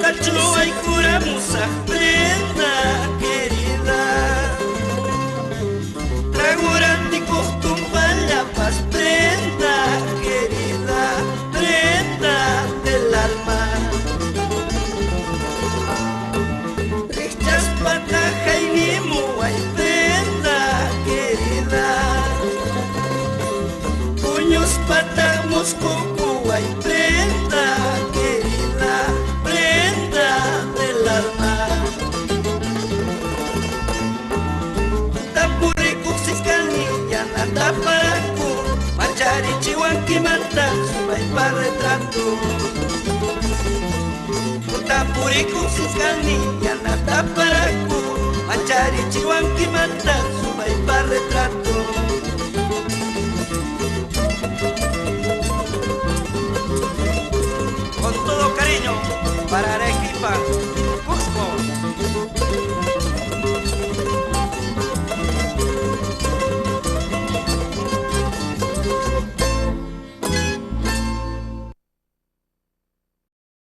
Calcho y curamusa, prenda querida. Tragurante costumbre la paz, prenda querida, prenda del alma. Richas pataja y limo, ay, prenda querida. Puños patamos coco, ay, prenda querida, prenda del alma. Tapurico ciscanilla, nata paraco, machari chihuanqui mata, subay pa retrato. Tapurico ciscanilla, nata paraco, machari chihuanqui mata, subay pa retrato. Con todo cariño para Arequipa.